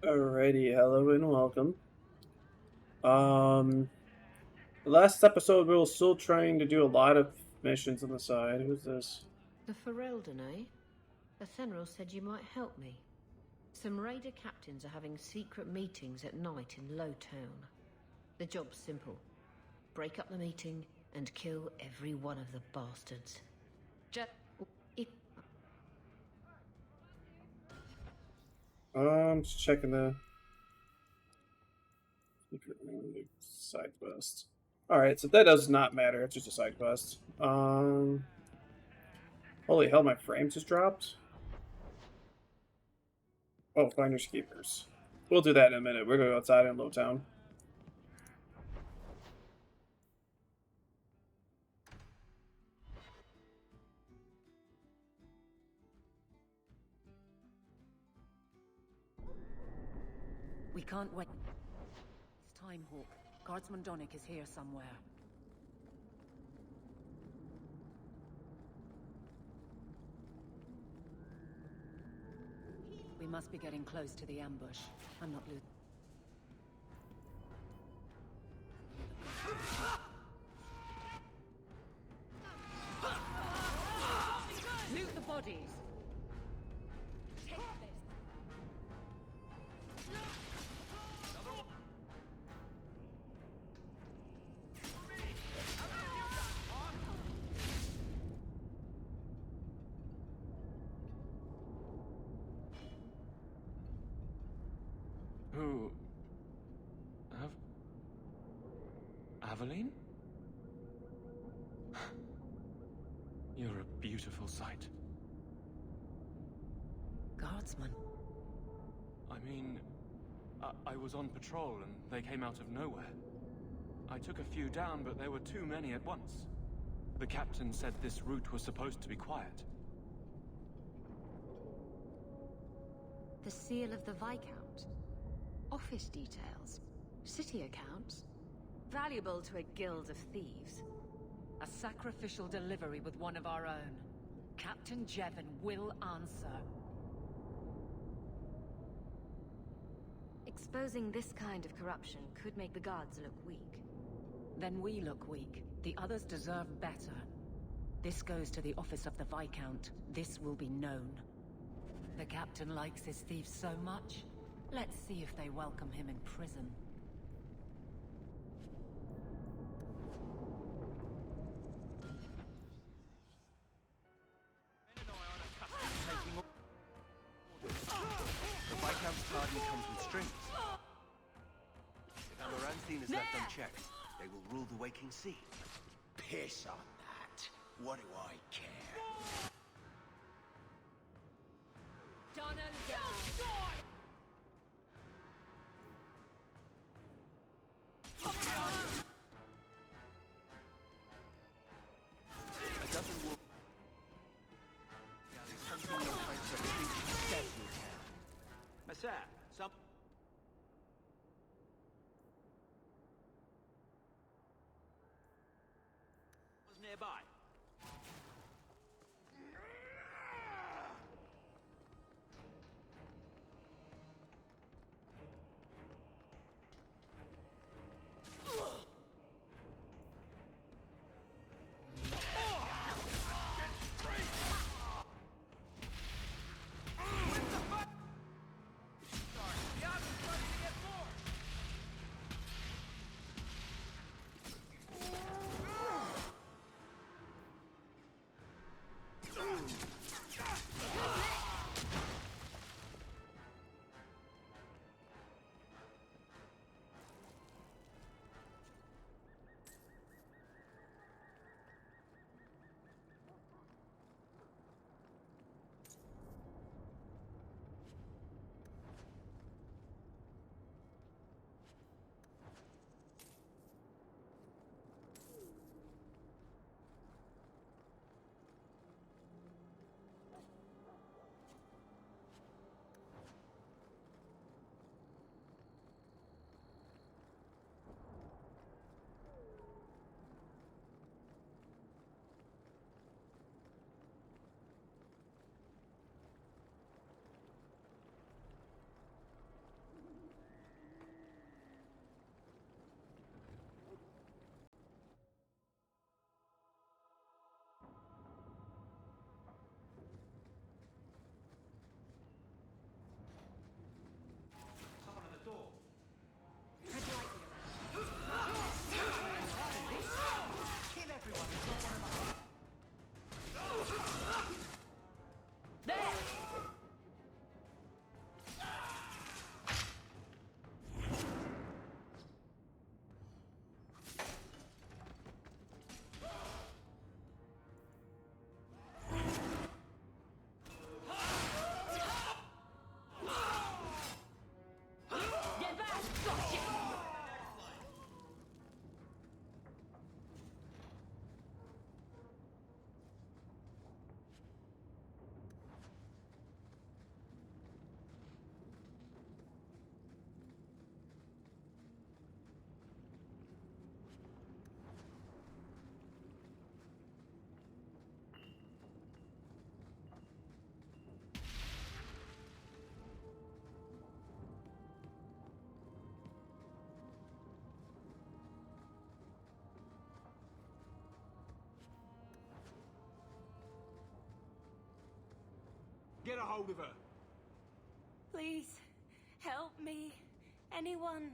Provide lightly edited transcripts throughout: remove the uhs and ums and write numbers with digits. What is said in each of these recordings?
Alrighty, hello and welcome. Um, last episode we were still trying to do a lot of missions on the side. Who's this? The Ferelden, eh? Athenril said you might help me. Some raider captains are having secret meetings at night in Lowtown. The job's simple. Break up the meeting and kill every one of the bastards. Just... If... Just checking the side quest. Alright, so that does not matter. It's just a side quest. Holy hell, my frames just dropped. Oh, finders keepers. We'll do that in a minute. We're gonna go outside in Lowtown. We can't wait. It's time, Hawk. Guardsman Donick is here somewhere. We must be getting close to the ambush. I'm not losing. Loot the bodies! Take this! Who... Aveline? You're a beautiful sight. Guardsman. I mean, I was on patrol and they came out of nowhere. I took a few down, but there were too many at once. The captain said this route was supposed to be quiet. The seal of the Viscount. Office details. City accounts. Valuable to a guild of thieves. A sacrificial delivery with one of our own. Captain Jevon will answer. Exposing this kind of corruption could make the guards look weak. Then we look weak. The others deserve better. This goes to the office of the Viscount. This will be known. The captain likes his thieves so much. Let's see if they welcome him in prison. The Viscount's pardon comes with strings. If Amaranthine is left unchecked, they will rule the waking sea. Piss on that. What do I care? Donald down! A dozen wolves. Something your friend said you can. Massa, some... was nearby. get a hold of her. Please, help me. Anyone.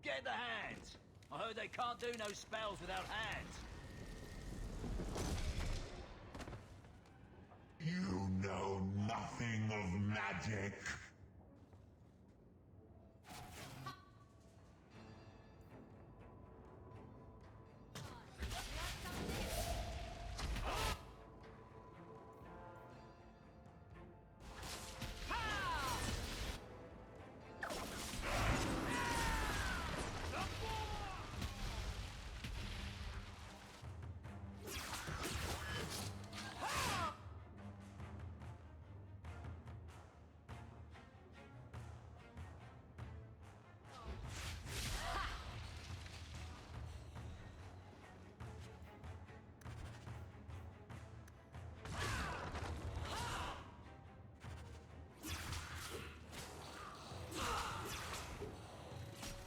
Get the hands! I heard they can't do no spells without hands. You know nothing of magic.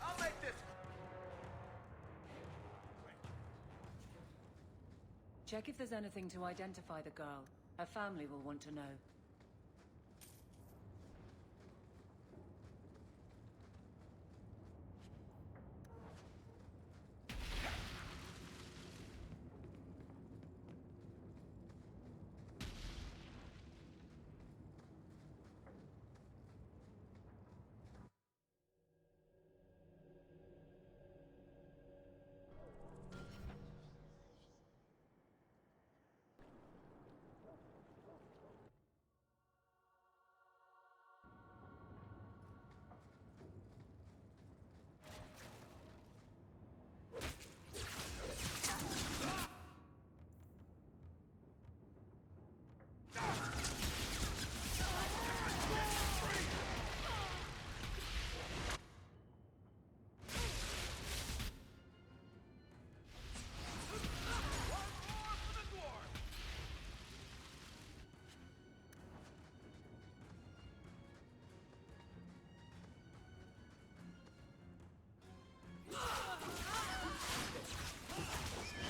I'll make this. Check if there's anything to identify the girl. Her family will want to know.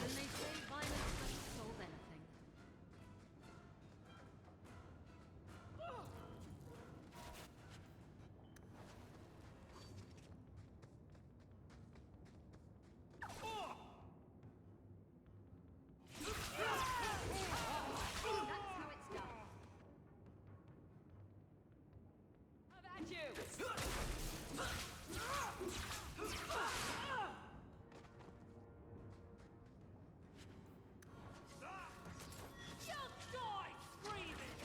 And they say violence doesn't solve anything. That's how it's done. I've had you! You'll die screaming!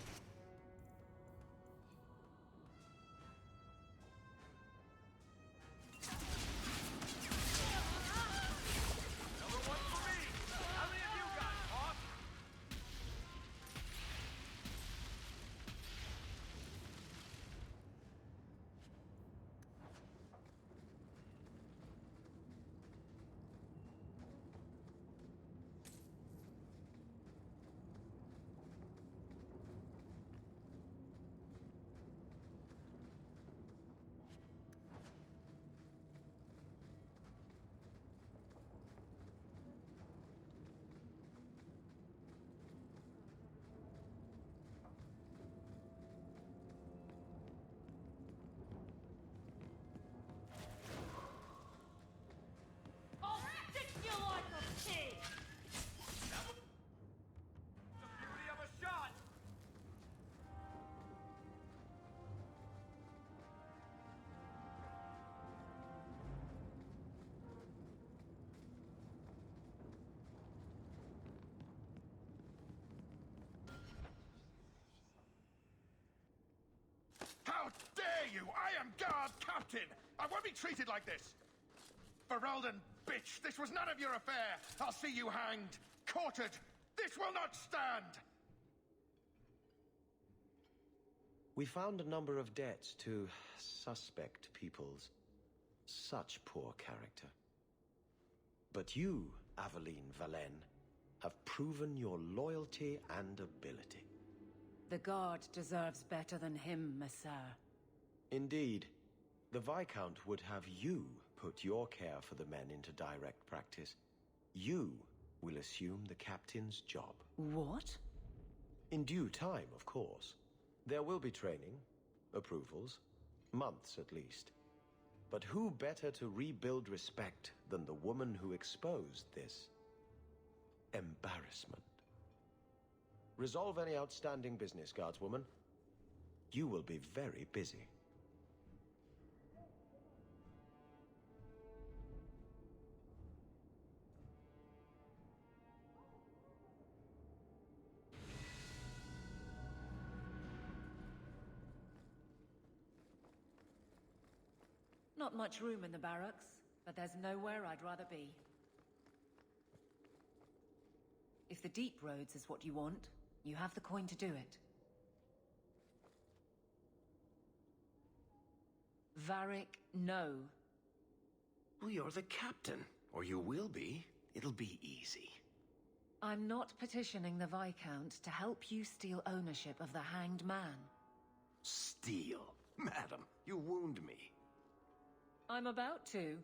Number one for me. How many of you got, boss? I'll stick you like a pig! The beauty of a shot. How dare you! I am guard captain! I won't be treated like this! Ferelden, bitch! This was none of your affair! I'll see you hanged! Quartered! This will not stand! We found a number of debts to suspect peoples. Such poor character. But you, Aveline Valen, have proven your loyalty and ability. The guard deserves better than him, Messire. Indeed. The Viscount would have you put your care for the men into direct practice. You will assume the captain's job. What? In due time, of course. There will be training, approvals, months at least. But who better to rebuild respect than the woman who exposed this embarrassment? Resolve any outstanding business, guardswoman. You will be very busy. Not much room in the barracks, but there's nowhere I'd rather be. If the deep roads is what you want, you have the coin to do it. Varric, no. Well, you're the captain, or you will be. It'll be easy. I'm not petitioning the Viscount to help you steal ownership of the Hanged Man. Steal? Madam, you wound me. I'm about to.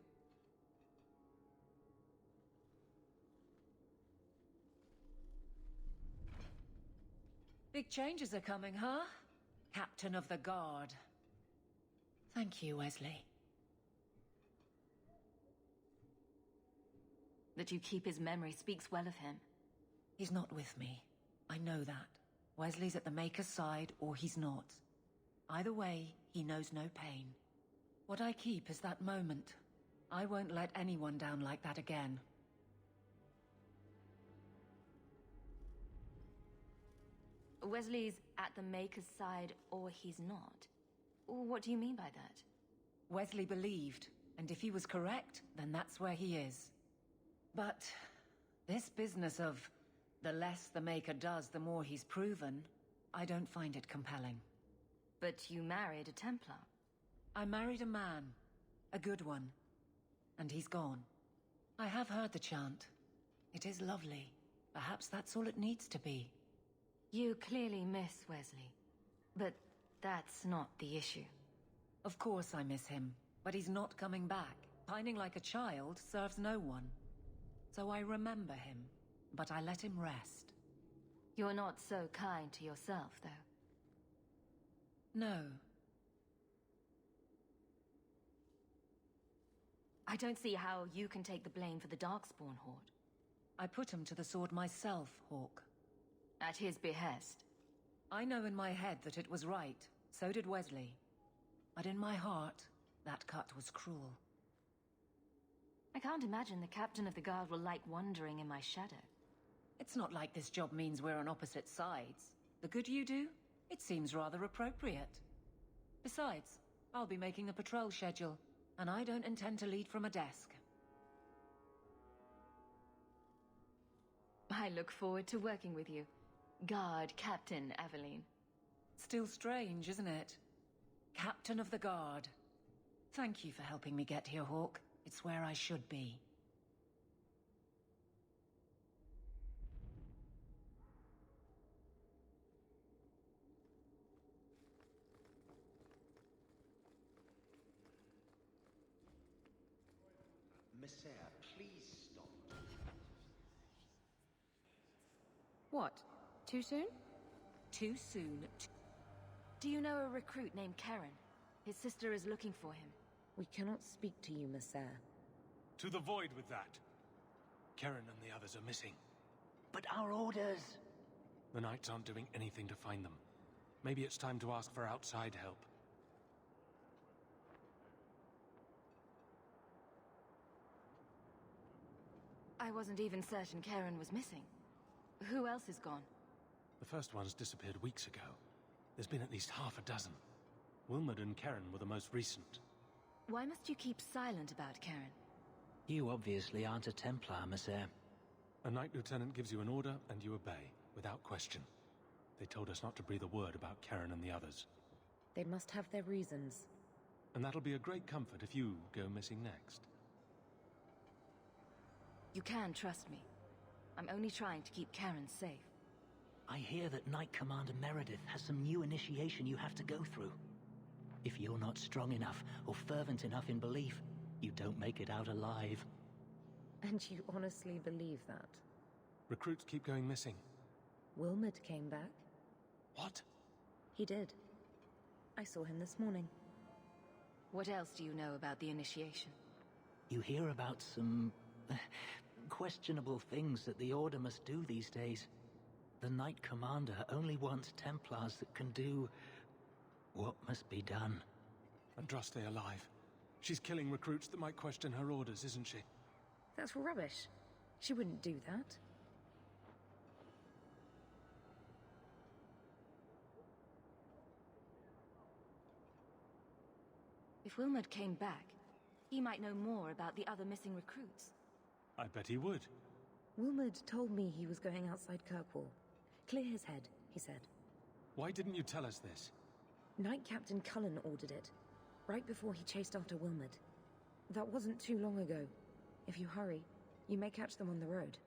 Big changes are coming, huh? Captain of the Guard. Thank you, Wesley. That you keep his memory speaks well of him. He's not with me. I know that. Wesley's at the Maker's side, or he's not. Either way, he knows no pain. What I keep is that moment. I won't let anyone down like that again. Wesley's at the Maker's side, or he's not. What do you mean by that? Wesley believed, and if he was correct, then that's where he is. But this business of the less the Maker does, the more he's proven, I don't find it compelling. But you married a Templar. I married a man, a good one, and he's gone. I have heard the chant. It is lovely. Perhaps that's all it needs to be. You clearly miss Wesley, but that's not the issue. Of course I miss him, but he's not coming back. Pining like a child serves no one. So I remember him, but I let him rest. You're not so kind to yourself, though. No. I don't see how you can take the blame for the Darkspawn Horde. I put him to the sword myself, Hawk. At his behest. I know in my head that it was right. So did Wesley. But in my heart, that cut was cruel. I can't imagine the Captain of the Guard will like wandering in my shadow. It's not like this job means we're on opposite sides. The good you do, it seems rather appropriate. Besides, I'll be making the patrol schedule, and I don't intend to lead from a desk. I look forward to working with you. Guard Captain Aveline. Still strange, isn't it? Captain of the Guard. Thank you for helping me get here, Hawk. It's where I should be. Messere, please stop. What? Too soon? Too soon. Do you know a recruit named Karen? His sister is looking for him. We cannot speak to you, Messere. To the void with that. Karen and the others are missing. But our orders... The Knights aren't doing anything to find them. Maybe it's time to ask for outside help. I wasn't even certain Karen was missing. Who else is gone? The first ones disappeared weeks ago. There's been at least half a dozen. Wilmot and Karen were the most recent. Why must you keep silent about Karen? You obviously aren't a Templar, Messere. A Knight Lieutenant gives you an order and you obey, without question. They told us not to breathe a word about Karen and the others. They must have their reasons. And that'll be a great comfort if you go missing next. You can trust me. I'm only trying to keep Karen safe. I hear that Knight Commander Meredith has some new initiation you have to go through. If you're not strong enough or fervent enough in belief, you don't make it out alive. And you honestly believe that? Recruits keep going missing. Wilmot came back. What? He did. I saw him this morning. What else do you know about the initiation? You hear about some questionable things that the Order must do these days. The Knight Commander only wants Templars that can do what must be done. Andraste alive. She's killing recruits that might question her orders, isn't she? That's rubbish. She wouldn't do that. If Wilmot came back, he might know more about the other missing recruits. I bet he would. Wilmot told me he was going outside Kirkwall. Clear his head, he said. Why didn't you tell us this? Knight Captain Cullen ordered it, right before he chased after Wilmot. That wasn't too long ago. If you hurry, you may catch them on the road.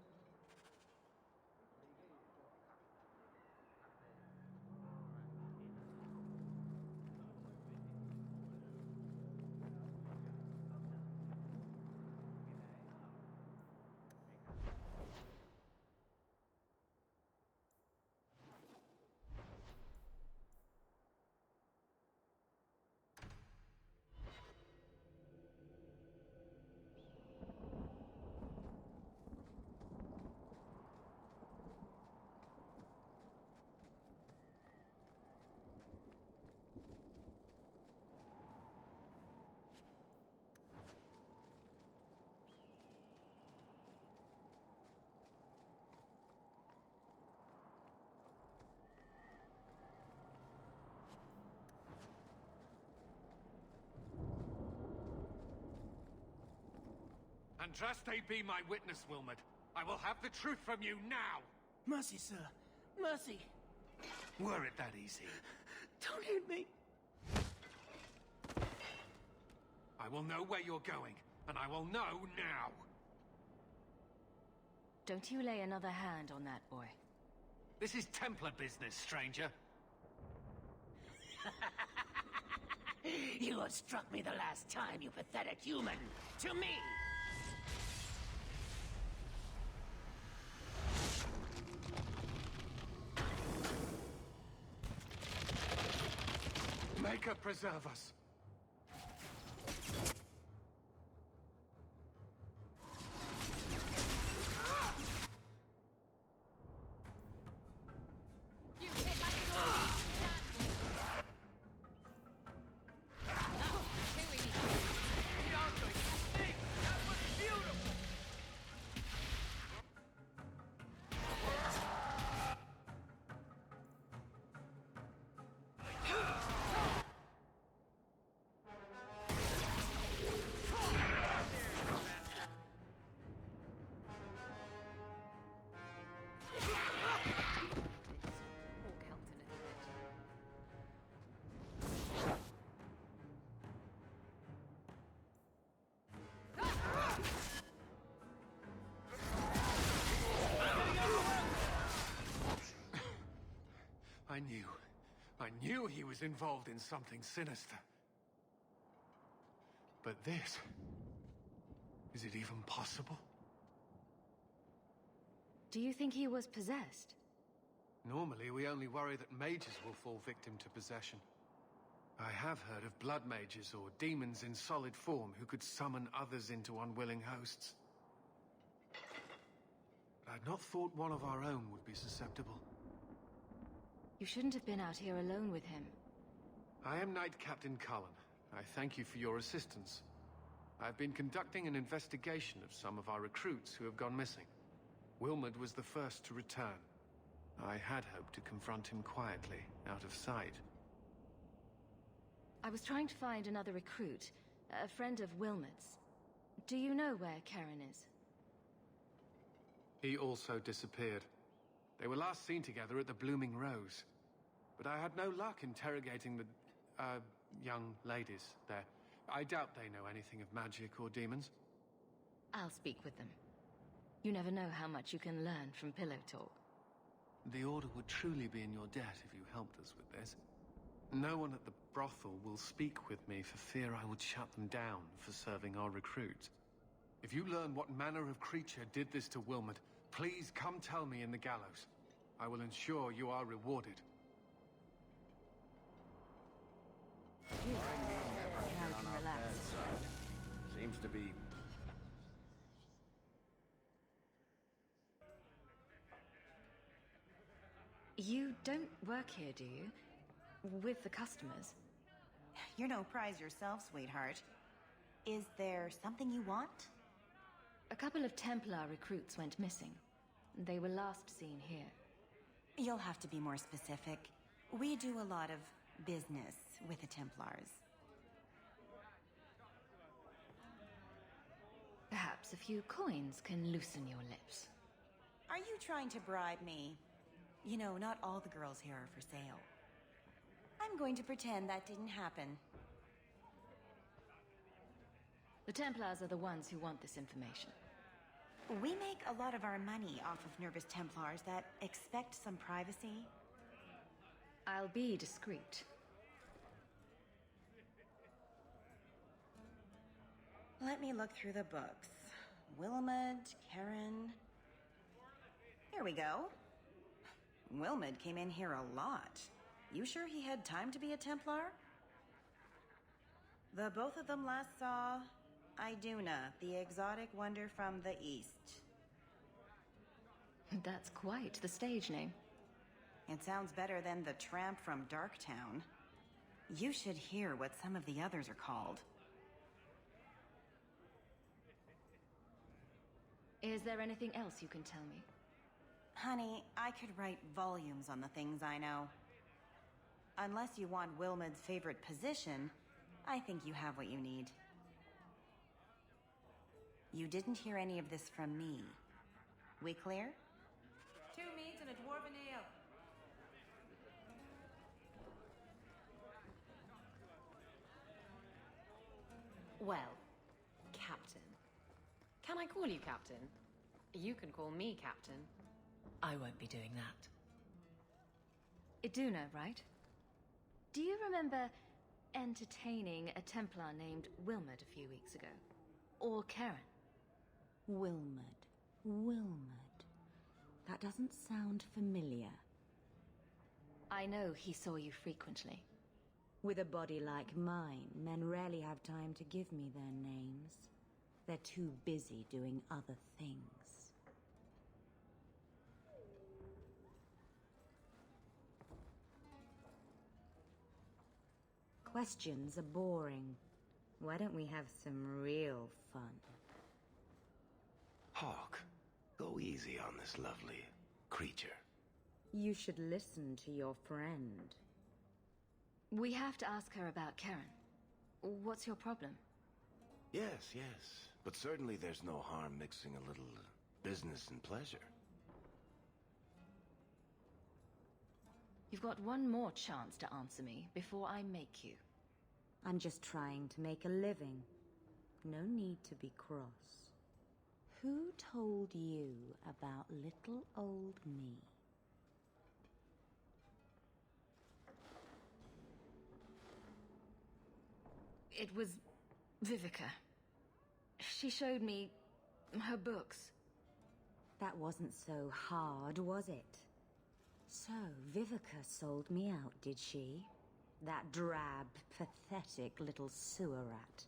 Andraste be my witness, Wilmot. I will have the truth from you now! Mercy, sir. Mercy. Were it that easy? Don't hit me. I will know where you're going, and I will know now! Don't you lay another hand on that boy. This is Templar business, stranger. You struck me the last time, you pathetic human. To me! Maker preserve us. I knew he was involved in something sinister. But this... is it even possible? Do you think he was possessed? Normally, we only worry that mages will fall victim to possession. I have heard of blood mages or demons in solid form who could summon others into unwilling hosts. But I'd not thought one of our own would be susceptible. You shouldn't have been out here alone with him. I am Knight Captain Cullen. I thank you for your assistance. I've been conducting an investigation of some of our recruits who have gone missing. Wilmot was the first to return. I had hoped to confront him quietly, out of sight. I was trying to find another recruit, a friend of Wilmot's. Do you know where Karen is? He also disappeared. They were last seen together at the Blooming Rose. But I had no luck interrogating the, young ladies there. I doubt they know anything of magic or demons. I'll speak with them. You never know how much you can learn from pillow talk. The Order would truly be in your debt if you helped us with this. No one at the brothel will speak with me for fear I would shut them down for serving our recruits. If you learn what manner of creature did this to Wilmot, please come tell me in the gallows. I will ensure you are rewarded. Seems to be... You don't work here, do you? With the customers? You're no prize yourself, sweetheart. Is there something you want? A couple of Templar recruits went missing. They were last seen here. You'll have to be more specific. We do a lot of business with the Templars. Perhaps a few coins can loosen your lips. Are you trying to bribe me? You know, not all the girls here are for sale. I'm going to pretend that didn't happen. The Templars are the ones who want this information. We make a lot of our money off of nervous Templars that expect some privacy. I'll be discreet. Let me look through the books. Wilmot, Karen... Here we go. Wilmot came in here a lot. You sure he had time to be a Templar? The both of them last saw Iduna, the exotic wonder from the east. That's quite the stage name. It sounds better than the tramp from Darktown. You should hear what some of the others are called. Is there anything else you can tell me? Honey, I could write volumes on the things I know. Unless you want Wilmot's favorite position, I think you have what you need. You didn't hear any of this from me. We clear? 2 meats and a dwarven ale. Well, Captain. Can I call you Captain? You can call me Captain. I won't be doing that. Iduna, right? Do you remember entertaining a Templar named Wilmot a few weeks ago? Or Karen? Wilmot. That doesn't sound familiar. I know he saw you frequently. With a body like mine, men rarely have time to give me their names. They're too busy doing other things. Questions are boring. Why don't we have some real fun? Hawk, go easy on this lovely creature. You should listen to your friend. We have to ask her about Karen. What's your problem? Yes. But certainly there's no harm mixing a little business and pleasure. You've got one more chance to answer me before I make you. I'm just trying to make a living. No need to be cross. Who told you about little old me? It was Vivica. She showed me her books. That wasn't so hard, was it? So, Vivica sold me out, did she? That drab, pathetic little sewer rat.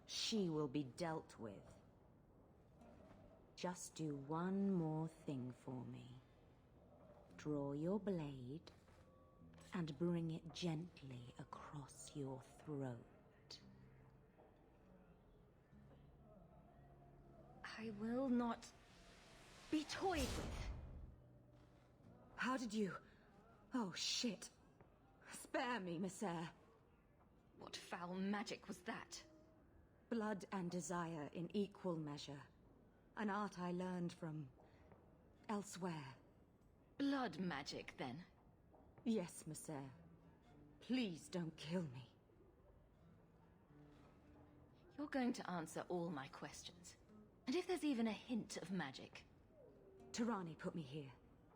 She will be dealt with. Just do one more thing for me. Draw your blade and bring it gently across your throat. I will not be toyed with. How did you... Oh, shit. Spare me, Messer. What foul magic was that? Blood and desire in equal measure. An art I learned from... elsewhere. Blood magic, then? Yes, Messer. Please don't kill me. You're going to answer all my questions. And if there's even a hint of magic... Tirani put me here,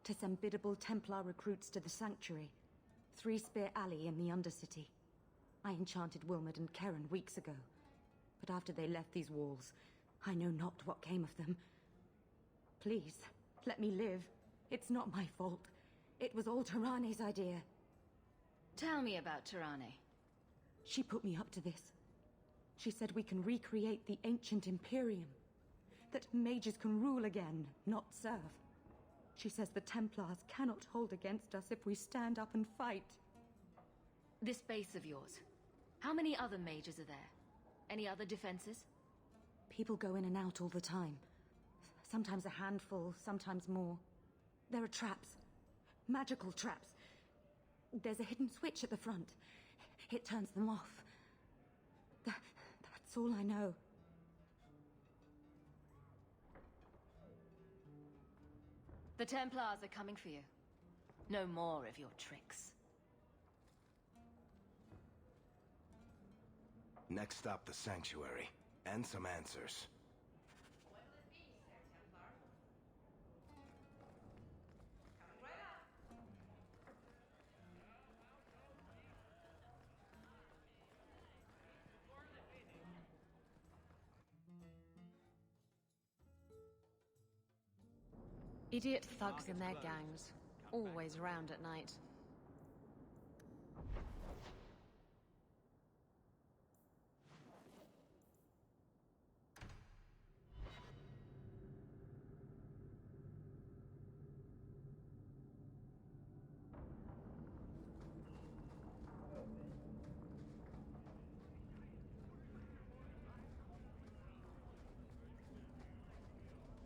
to send biddable Templar recruits to the Sanctuary. 3 Spear Alley in the Undercity. I enchanted Wilmot and Karen weeks ago. But after they left these walls, I know not what came of them. Please, let me live. It's not my fault. It was all Tirani's idea. Tell me about Tirani. She put me up to this. She said we can recreate the ancient Imperium. That mages can rule again, not serve. She says the Templars cannot hold against us if we stand up and fight. This base of yours, how many other mages are there? Any other defenses? People go in and out all the time. Sometimes a handful, sometimes more. There are traps. Magical traps. There's a hidden switch at the front. It turns them off. That's all I know. The Templars are coming for you. No more of your tricks. Next up, the Sanctuary. And some answers. Idiot thugs and their gangs. Always around at night.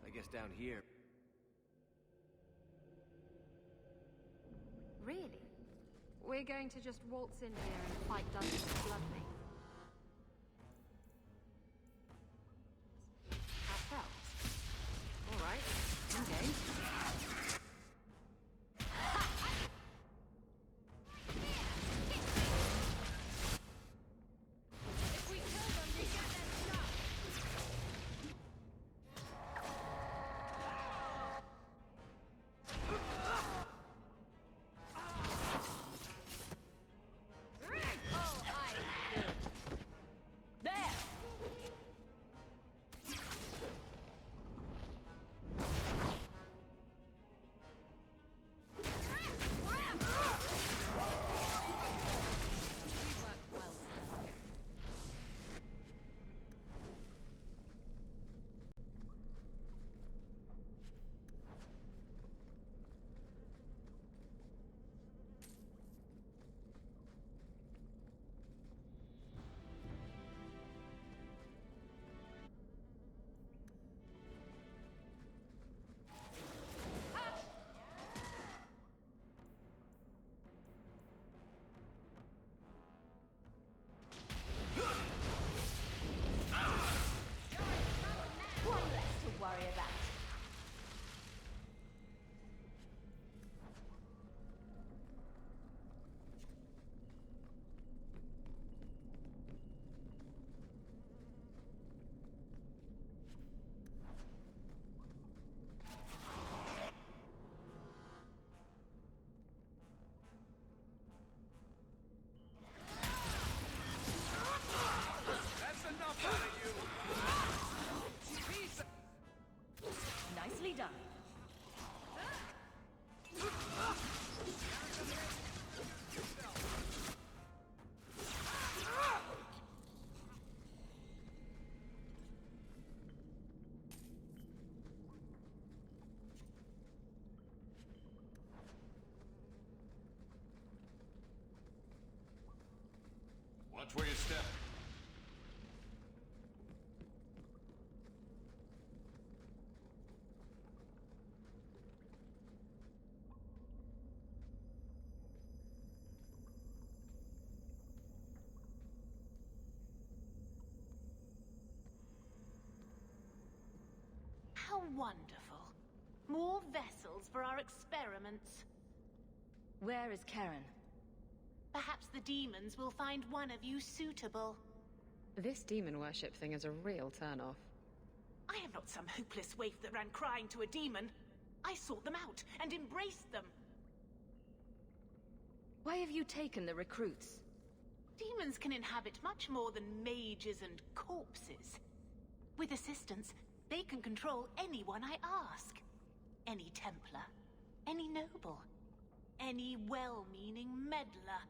I guess down here. Really? We're going to just waltz in here and fight dungeons of blood, mate? Ourselves? Alright, I'm game. If we kill them, we get their stuff! Worry about. That's enough out of you! Nicely done. Watch where you step. How wonderful. More vessels for our experiments. Where is Karen? Perhaps the demons will find one of you suitable. This demon worship thing is a real turn-off. I am not some hopeless waif that ran crying to a demon. I sought them out and embraced them. Why have you taken the recruits? Demons can inhabit much more than mages and corpses. With assistance, they can control anyone I ask. Any Templar, any noble, any well-meaning meddler.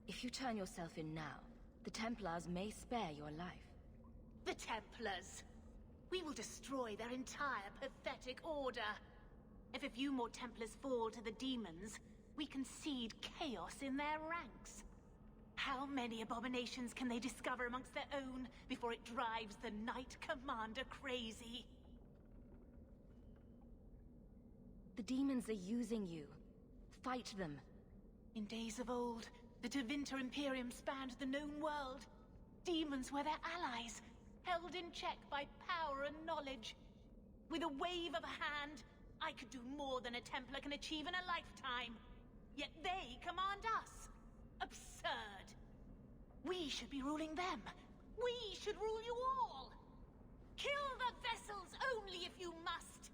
If you turn yourself in now, The Templars may spare your life. The Templars! We will destroy their entire pathetic order. If a few more Templars fall to the demons, we concede chaos in their ranks. How many abominations can they discover amongst their own before it drives the Knight Commander crazy? The demons are using you. Fight them. In days of old, the Tevinter Imperium spanned the known world. Demons were their allies, held in check by power and knowledge. With a wave of a hand, I could do more than a Templar can achieve in a lifetime. Yet they command us. Absurd. We should be ruling them. We should rule you all. Kill the vessels only if you must.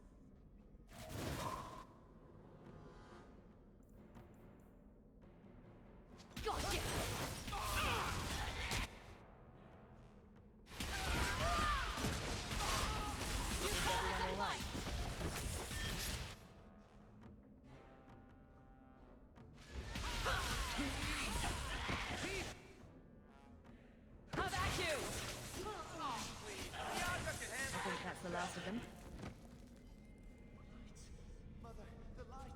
Gotcha! Is everyone all right? How about you? I think that's the last of them. Mother, the lights!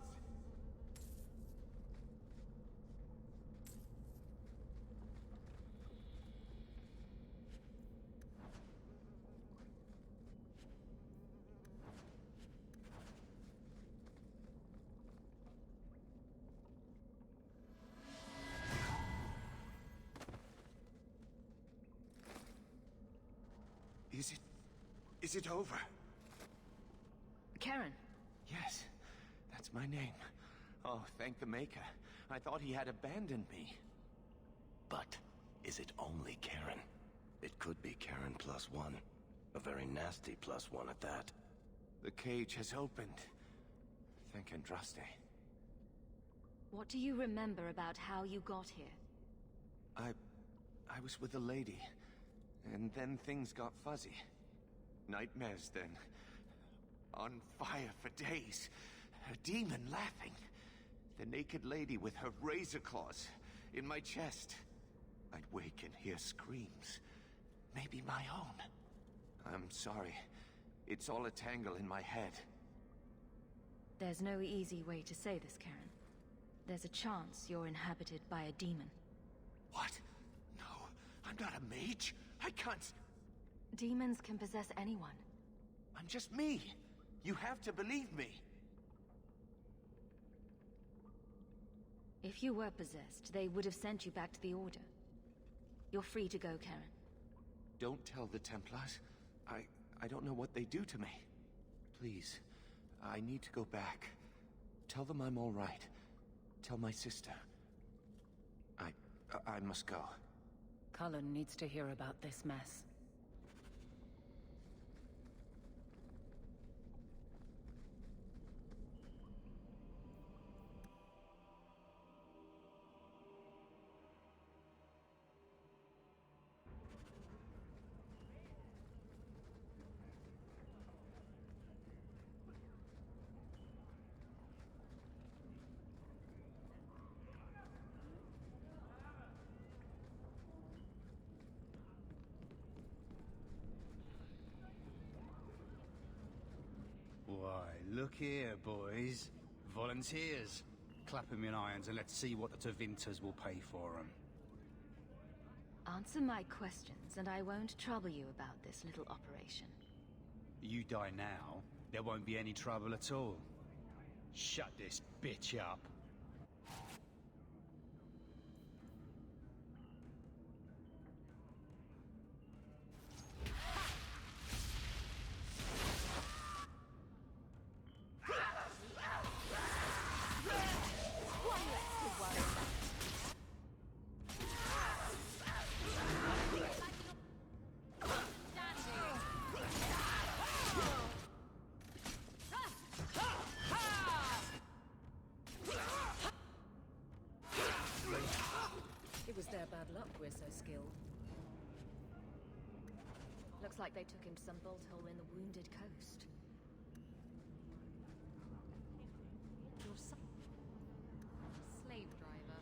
Is it over? Karen. Yes, that's my name. Oh, thank the Maker. I thought he had abandoned me. But is it only Karen? It could be Karen +1. A very nasty +1 at that. The cage has opened. Thank Andraste. What do you remember about how you got here? I was with a lady, and then things got fuzzy. Nightmares then. On fire for days. A demon laughing. The naked lady with her razor claws in my chest. I'd wake and hear screams. Maybe my own. I'm sorry. It's all a tangle in my head. There's no easy way to say this, Karen. There's a chance you're inhabited by a demon. What? No, I'm not a mage. I can't... Demons can possess anyone. I'm just me. You have to believe me. If you were possessed, they would have sent you back to the Order. You're free to go, Karen. Don't tell the Templars. I don't know what they do to me. Please, I need to go back. Tell them I'm all right. Tell my sister. I must go. Cullen needs to hear about this mess. Why, look here, boys. Volunteers. Clap 'em in irons and let's see what the Tevinters will pay for 'em. Answer my questions, and I won't trouble you about this little operation. You die now, there won't be any trouble at all. Shut this bitch up. It was their bad luck we're so skilled. Looks like they took him to some bolt hole in the Wounded Coast. Your son... Slave driver.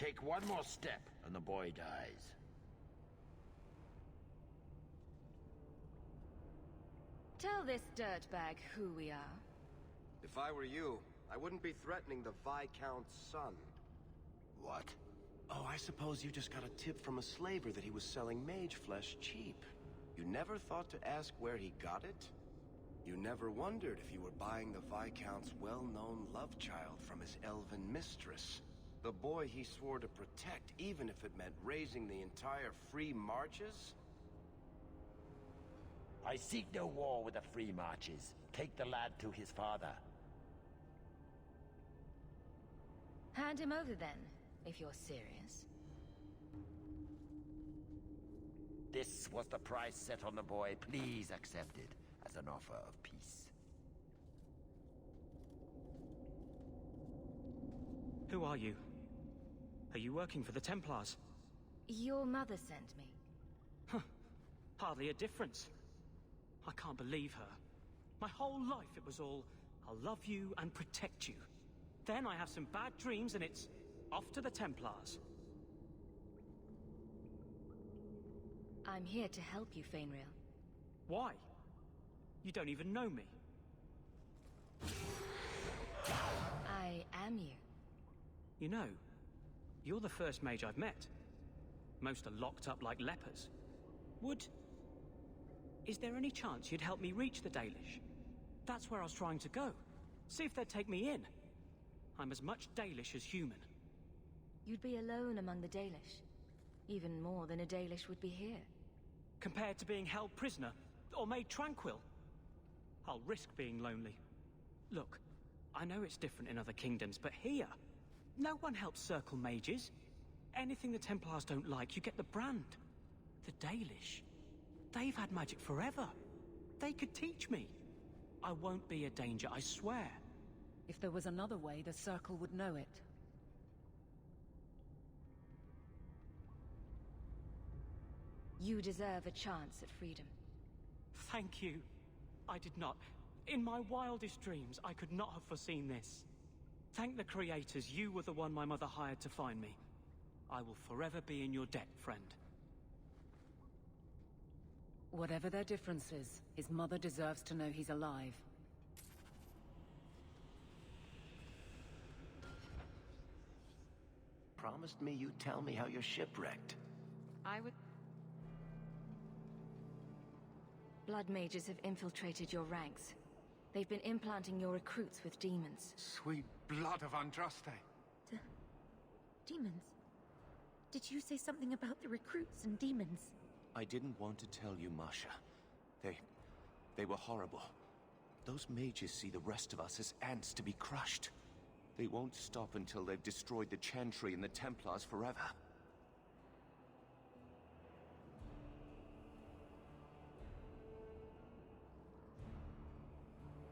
Take one more step, and the boy dies. Tell this dirtbag who we are. If I were you, I wouldn't be threatening the Viscount's son. What? Oh, I suppose you just got a tip from a slaver that he was selling mage flesh cheap. You never thought to ask where he got it? You never wondered if you were buying the Viscount's well-known love child from his elven mistress? The boy he swore to protect, even if it meant raising the entire Free Marches? I seek no war with the Free Marches. Take the lad to his father. Hand him over then, if you're serious. This was the price set on the boy. Please accept it as an offer of peace. Who are you? Are you working for the Templars? Your mother sent me. Hardly a difference. I can't believe her. My whole life it was all, I'll love you and protect you. Then I have some bad dreams and it's off to the Templars. I'm here to help you, Fainrail. Why? You don't even know me. I am you. You know, you're the first mage I've met. Most are locked up like lepers. Is there any chance you'd help me reach the Dalish? That's where I was trying to go. See if they'd take me in. I'm as much Dalish as human. You'd be alone among the Dalish. Even more than a Dalish would be here. Compared to being held prisoner, or made tranquil. I'll risk being lonely. Look, I know it's different in other kingdoms, but here, no one helps circle mages. Anything the Templars don't like, you get the brand. The Dalish. They've had magic forever. They could teach me. I won't be a danger, I swear. If there was another way, the Circle would know it. You deserve a chance at freedom. Thank you. I did not. In my wildest dreams, I could not have foreseen this. Thank the creators, you were the one my mother hired to find me. I will forever be in your debt, friend. Whatever their differences, his mother deserves to know he's alive. Promised me you'd tell me how you're shipwrecked. I would... Blood mages have infiltrated your ranks. They've been implanting your recruits with demons. Sweet blood of Andraste. Demons? Did you say something about the recruits and demons? I didn't want to tell you, Masha. They were horrible. Those mages see the rest of us as ants to be crushed. They won't stop until they've destroyed the Chantry and the Templars forever.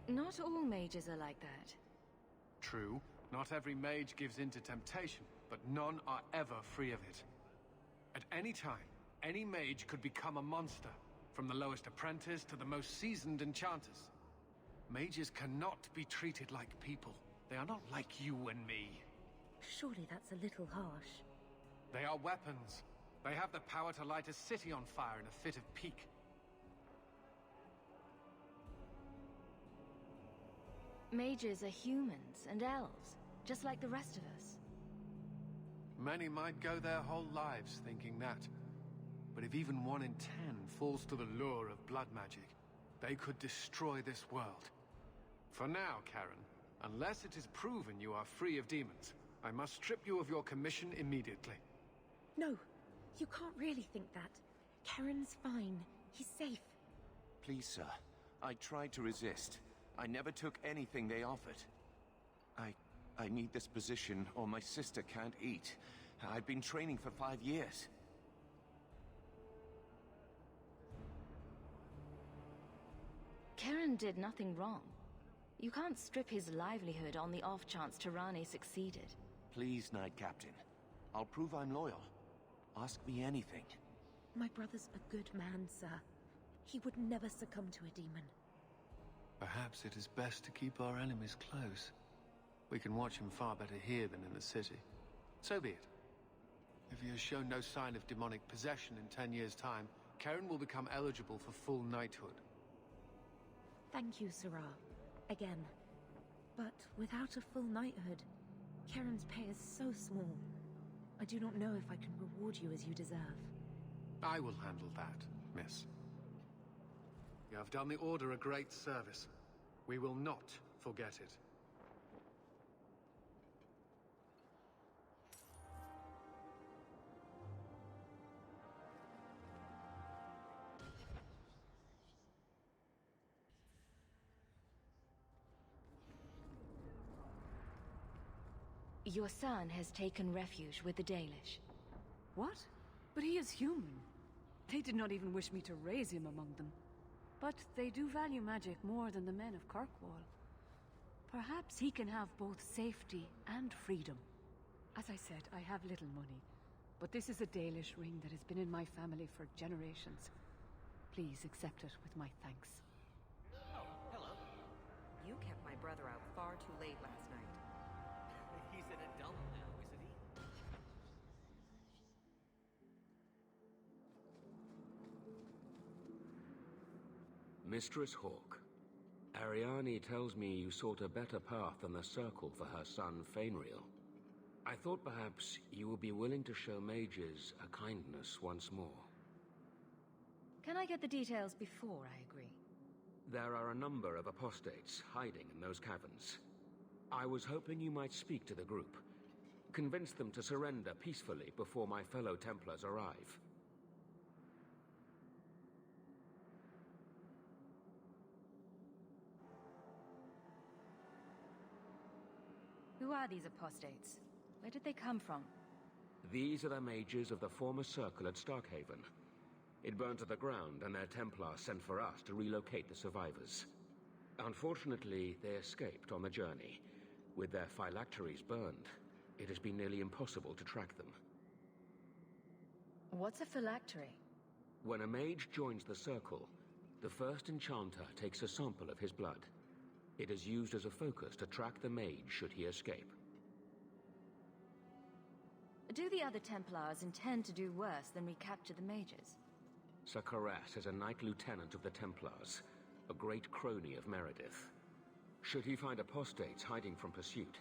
Not all mages are like that. True, not every mage gives in to temptation, but none are ever free of it. At any time, any mage could become a monster, from the lowest apprentice to the most seasoned enchanters. Mages cannot be treated like people. They are not like you and me. Surely that's a little harsh. They are weapons. They have the power to light a city on fire in a fit of pique. Mages are humans and elves, just like the rest of us. Many might go their whole lives thinking that. But if even 1 in 10 falls to the lure of blood magic, they could destroy this world. For now, Karen, unless it is proven you are free of demons, I must strip you of your commission immediately. No, you can't really think that. Karen's fine. He's safe. Please, sir. I tried to resist. I never took anything they offered. I need this position, or my sister can't eat. I've been training for 5 years. Karen did nothing wrong. You can't strip his livelihood on the off chance Tirani succeeded. Please, Knight Captain. I'll prove I'm loyal. Ask me anything. My brother's a good man, sir. He would never succumb to a demon. Perhaps it is best to keep our enemies close. We can watch him far better here than in the city. So be it. If he has shown no sign of demonic possession in 10 years' time, Karen will become eligible for full knighthood. Thank you, Sarah. Again. But without a full knighthood, Karen's pay is so small. I do not know if I can reward you as you deserve. I will handle that, miss. You have done the Order a great service. We will not forget it. Your son has taken refuge with the Dalish. What? But he is human. They did not even wish me to raise him among them. But they do value magic more than the men of Kirkwall. Perhaps he can have both safety and freedom. As I said, I have little money. But this is a Dalish ring that has been in my family for generations. Please accept it with my thanks. Oh, hello. You kept my brother out far too late last night. He's an adult now, isn't he? Mistress Hawke, Ariane tells me you sought a better path than the Circle for her son, Fainriel. I thought perhaps you would be willing to show mages a kindness once more. Can I get the details before I agree? There are a number of apostates hiding in those caverns. I was hoping you might speak to the group. Convince them to surrender peacefully before my fellow Templars arrive. Who are these apostates? Where did they come from? These are the mages of the former Circle at Starkhaven. It burned to the ground, and their Templars sent for us to relocate the survivors. Unfortunately, they escaped on the journey. With their phylacteries burned, it has been nearly impossible to track them. What's a phylactery? When a mage joins the Circle, the first enchanter takes a sample of his blood. It is used as a focus to track the mage should he escape. Do the other Templars intend to do worse than recapture the mages? Sir Karas is a Knight Lieutenant of the Templars, a great crony of Meredith. Should he find apostates hiding from pursuit,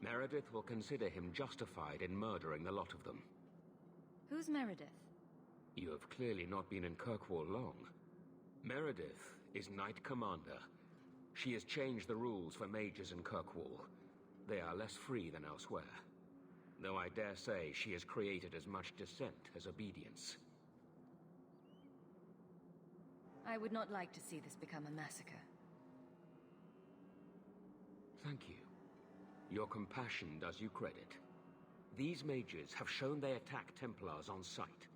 Meredith will consider him justified in murdering the lot of them. Who's Meredith? You have clearly not been in Kirkwall long. Meredith is Knight Commander. She has changed the rules for mages in Kirkwall. They are less free than elsewhere. Though I dare say she has created as much dissent as obedience. I would not like to see this become a massacre. Thank you. Your compassion does you credit. These mages have shown they attack Templars on sight.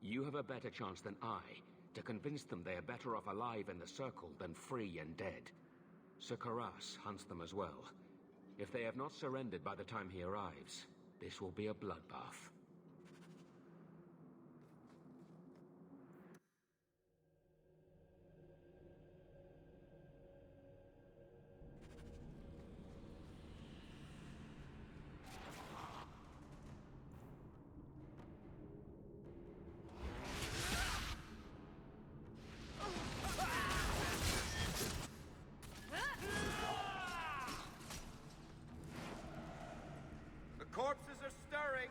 You have a better chance than I to convince them they are better off alive in the Circle than free and dead. Sir Karas hunts them as well. If they have not surrendered by the time he arrives, this will be a bloodbath. Corpses are stirring!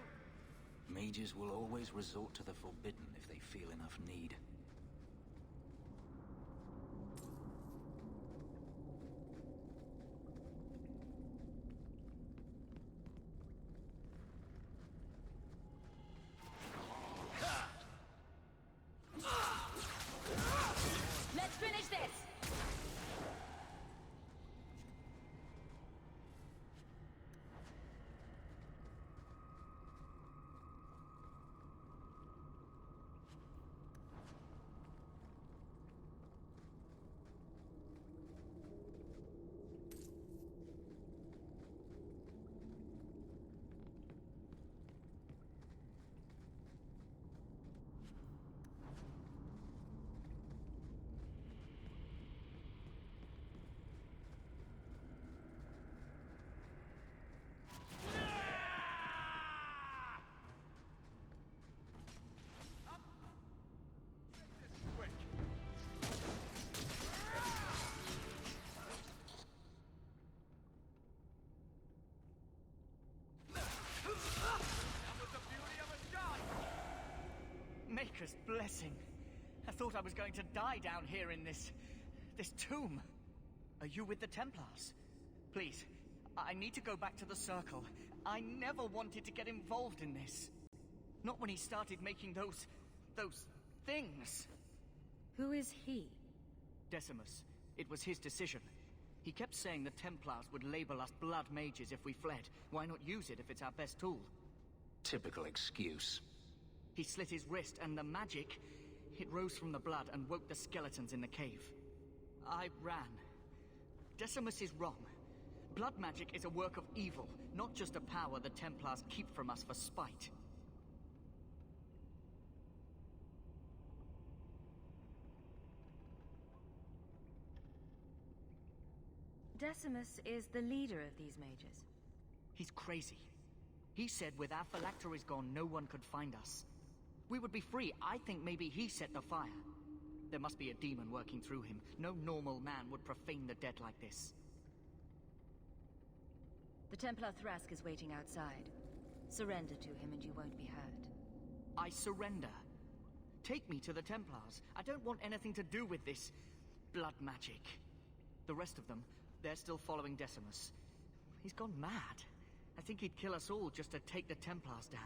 Mages will always resort to the forbidden if they feel enough need. Let's finish this! blessing. I thought I was going to die down here in this tomb. Are you with the Templars? Please, I need to go back to the Circle. I never wanted to get involved in this. Not when he started making those things. Who is he? Decimus. It was his decision. He kept saying the Templars would label us blood mages if we fled. Why not use it if it's our best tool? Typical excuse. He slit his wrist, and the magic, it rose from the blood and woke the skeletons in the cave. I ran. Decimus is wrong. Blood magic is a work of evil, not just a power the Templars keep from us for spite. Decimus is the leader of these mages. He's crazy. He said with our phylacteries gone, no one could find us. We would be free. I think maybe he set the fire. There must be a demon working through him. No normal man would profane the dead like this. The Templar Thrask is waiting outside. Surrender to him and you won't be hurt. I surrender. Take me to the Templars. I don't want anything to do with this blood magic. The rest of them, they're still following Decimus. He's gone mad. I think he'd kill us all just to take the Templars down.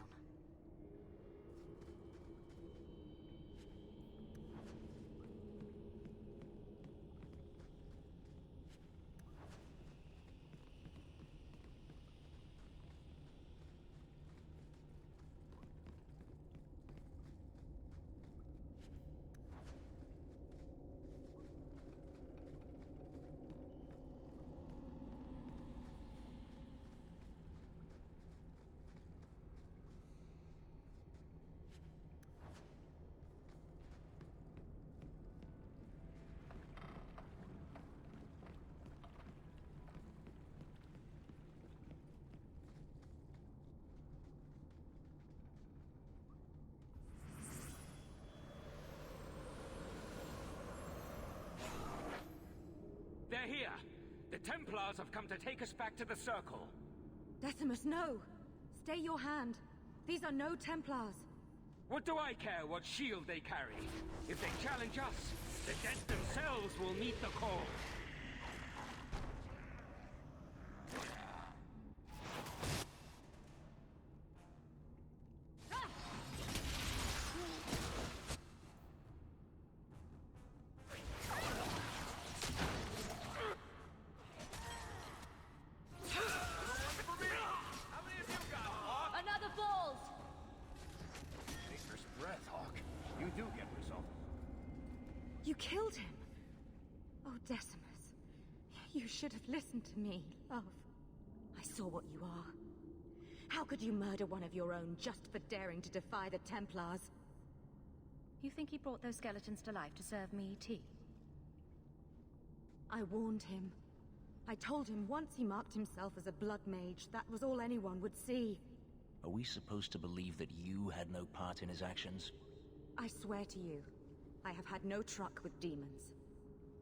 They're here! The Templars have come to take us back to the Circle. Decimus, no! Stay your hand. These are no Templars. What do I care what shield they carry? If they challenge us, the dead themselves will meet the call. Another balls! Dangerous breath, Hawk. You do get results. You killed him. Oh, Decimus. You should have listened to me, love. I saw what you are. How could you murder one of your own just for daring to defy the Templars? You think he brought those skeletons to life to serve me tea? I warned him. I told him once he marked himself as a blood mage, that was all anyone would see. Are we supposed to believe that you had no part in his actions? I swear to you, I have had no truck with demons.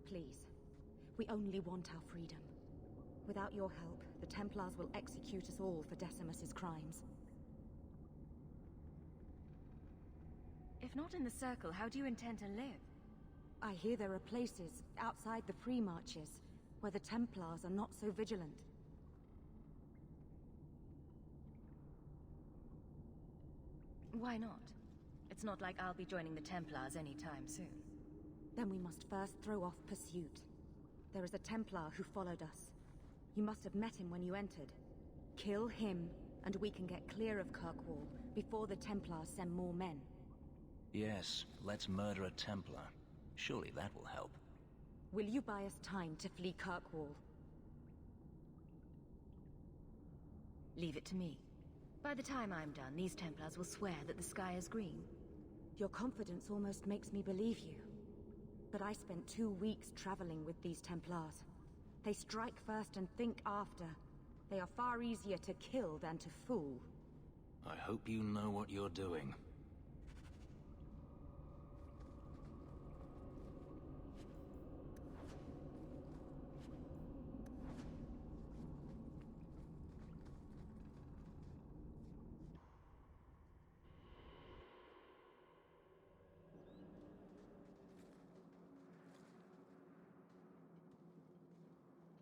Please, we only want our freedom. Without your help, the Templars will execute us all for Decimus's crimes. If not in the Circle, how do you intend to live? I hear there are places outside the pre-marches where the Templars are not so vigilant. Why not? It's not like I'll be joining the Templars anytime soon. Then we must first throw off pursuit. There is a Templar who followed us. You must have met him when you entered. Kill him, and we can get clear of Kirkwall before the Templars send more men. Yes, let's murder a Templar. Surely that will help. Will you buy us time to flee Kirkwall? Leave it to me. By the time I'm done, these Templars will swear that the sky is green. Your confidence almost makes me believe you. But I spent 2 weeks traveling with these Templars. They strike first and think after. They are far easier to kill than to fool. I hope you know what you're doing.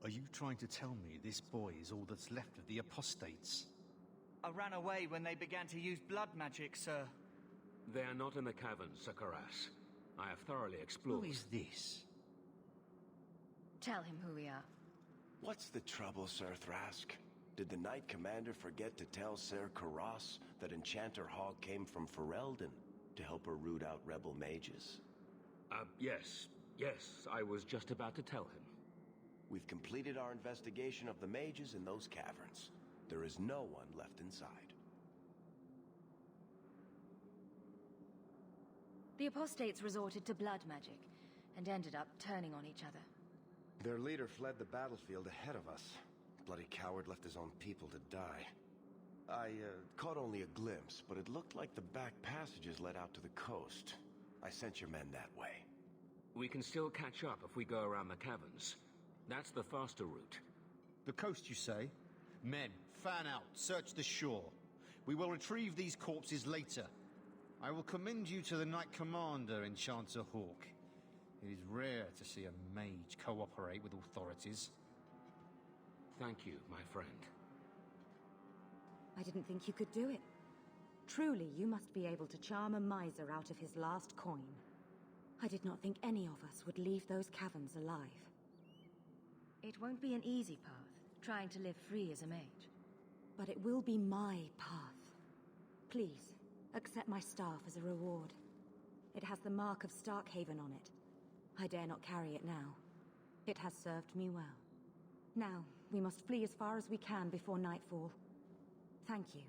Are you trying to tell me this boy is all that's left of the apostates? I ran away when they began to use blood magic, sir. They are not in the caverns, Sir Karas. I have thoroughly explored. Who is this? Tell him who we are. What's the trouble, Sir Thrask? Did the Knight Commander forget to tell Ser Karas that Enchanter Hogg came from Ferelden to help her root out rebel mages? Yes. Yes, I was just about to tell him. We've completed our investigation of the mages in those caverns. There is no one left inside. The apostates resorted to blood magic and ended up turning on each other. Their leader fled the battlefield ahead of us. Bloody coward left his own people to die. I caught only a glimpse, but it looked like the back passages led out to the coast. I sent your men that way. We can still catch up if we go around the caverns. That's the faster route. The coast, you say? Men, fan out, search the shore. We will retrieve these corpses later. I will commend you to the Knight Commander, Enchanter Hawk. It is rare to see a mage cooperate with authorities. Thank you, my friend. I didn't think you could do it. Truly, you must be able to charm a miser out of his last coin. I did not think any of us would leave those caverns alive. It won't be an easy path, trying to live free as a mage. But it will be my path. Please, accept my staff as a reward. It has the mark of Starkhaven on it. I dare not carry it now. It has served me well. Now, we must flee as far as we can before nightfall. Thank you,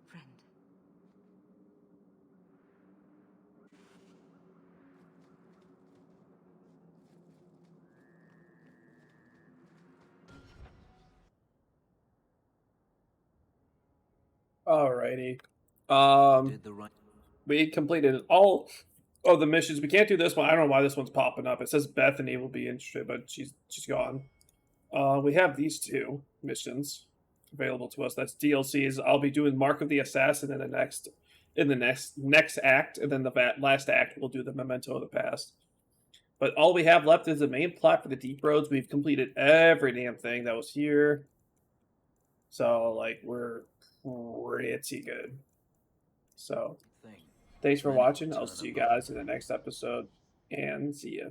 friend. Alrighty. We completed all of the missions. We can't do this one. I don't know why this one's popping up. It says Bethany will be interested, but she's gone. We have these two missions available to us. That's DLCs. I'll be doing Mark of the Assassin in the next act, and then the last act we'll do the Memento of the Past. But all we have left is the main plot for the Deep Roads. We've completed every damn thing that was here. So, like, we're pretty good. So, thanks for watching. I'll see you guys in the next episode, and see ya.